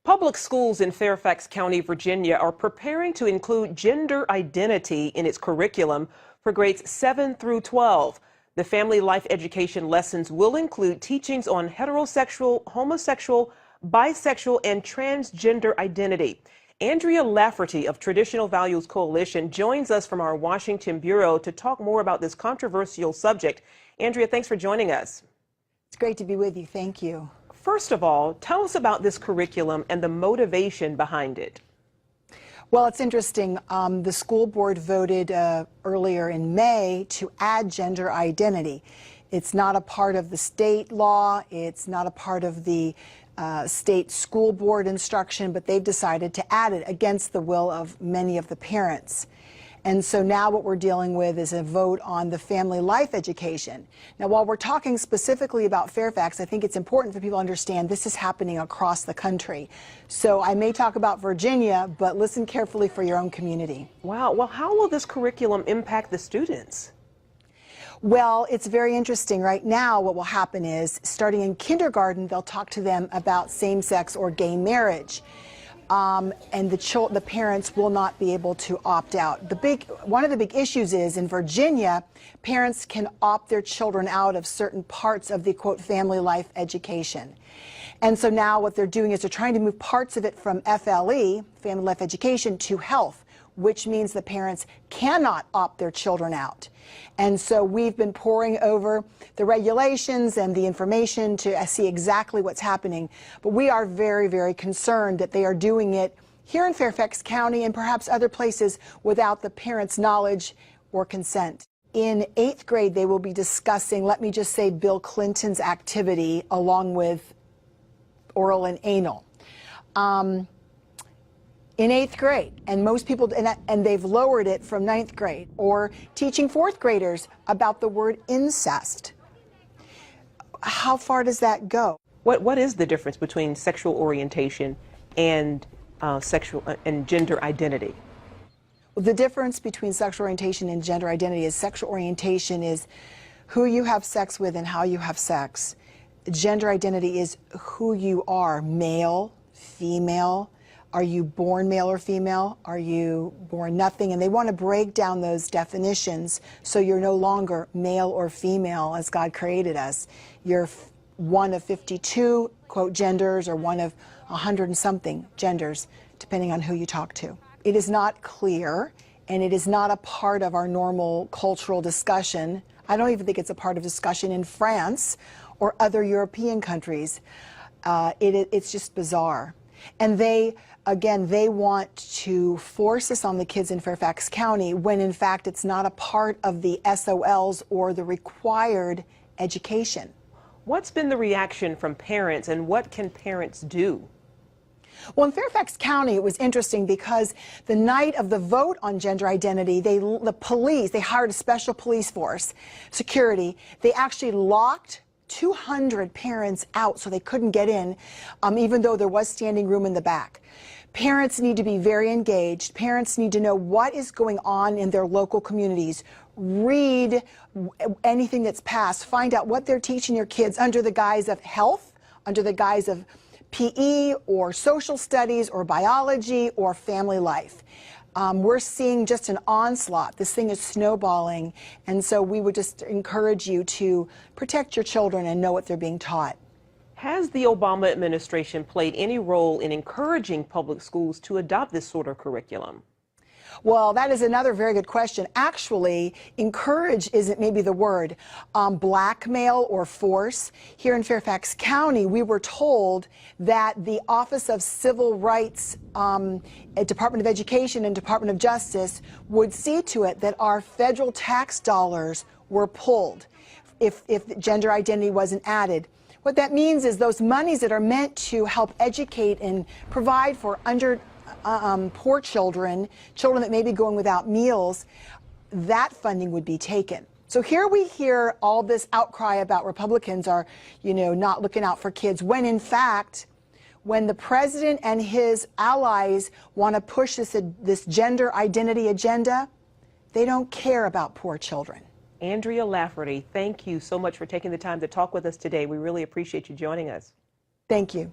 Public schools in Fairfax County, Virginia are preparing to include gender identity in its curriculum for grades 7 through 12. The family life education lessons will include teachings on heterosexual, homosexual, bisexual, and transgender identity. Andrea Lafferty of Traditional Values Coalition joins us from our Washington bureau to talk more about this controversial subject. Andrea, thanks for joining us. It's great to be with you. Thank you. First of all, tell us about this curriculum and the motivation behind it. Well, it's interesting. The school board voted earlier in May to add gender identity. It's not a part of the state law. It's not a part of the state school board instruction, but they've decided to add it against the will of many of the parents. And so now what we're dealing with is a vote on the family life education. Now, while we're talking specifically about Fairfax, I think it's important for people to understand this is happening across the country. So I may talk about Virginia, but listen carefully for your own community. Wow. Well, how will this curriculum impact the students? Well, it's very interesting. Right now, what will happen is, starting in kindergarten, they'll talk to them about same-sex or gay marriage. And the parents will not be able to opt out. One of the big issues is in Virginia, parents can opt their children out of certain parts of the, quote, family life education. And so now what they're doing is they're trying to move parts of it from FLE, family life education, to health, which means the parents cannot opt their children out. And so we've been poring over the regulations and the information to see exactly what's happening. But we are very, very concerned that they are doing it here in Fairfax County and perhaps other places without the parents' knowledge or consent. In 8th grade, they will be discussing, let me just say, Bill Clinton's activity along with oral and anal. In 8th grade, and most people, and they've lowered it from 9th grade, or teaching 4th graders about the word incest. How far does that go? What is the difference between sexual orientation and gender identity? Well, the difference between sexual orientation and gender identity is sexual orientation is who you have sex with and how you have sex. Gender identity is who you are, male, female. Are you born male or female? Are you born nothing? And they want to break down those definitions so you're no longer male or female as God created us. You're one of 52, quote, genders, or one of 100 and something genders, depending on who you talk to. It is not clear, and it is not a part of our normal cultural discussion. I don't even think it's a part of discussion in France or other European countries. It's just bizarre. And they want to force this on the kids in Fairfax County when in fact it's not a part of the SOLs or the required education. What's been the reaction from parents, and what can parents do? Well, in Fairfax County, it was interesting because the night of the vote on gender identity, the police, they hired a special police force, security. They actually locked 200 parents out so they couldn't get in, even though there was standing room in the back. Parents need to be very engaged. Parents need to know what is going on in their local communities. Read anything that's passed. Find out what they're teaching your kids under the guise of health, under the guise of PE or social studies or biology or family life. We're seeing just an onslaught. This thing is snowballing, and so we would just encourage you to protect your children and know what they're being taught. Has the Obama administration played any role in encouraging public schools to adopt this sort of curriculum? Well, that is another very good question. Actually, encourage isn't maybe the word. Blackmail or force. Here in Fairfax County, we were told that the Office of Civil Rights, Department of Education and Department of Justice would see to it that our federal tax dollars were pulled if gender identity wasn't added. What that means is those monies that are meant to help educate and provide for poor children, children that may be going without meals, that funding would be taken. So here we hear all this outcry about Republicans are, not looking out for kids, when in fact, when the president and his allies want to push this gender identity agenda, they don't care about poor children. Andrea Lafferty, thank you so much for taking the time to talk with us today. We really appreciate you joining us. Thank you.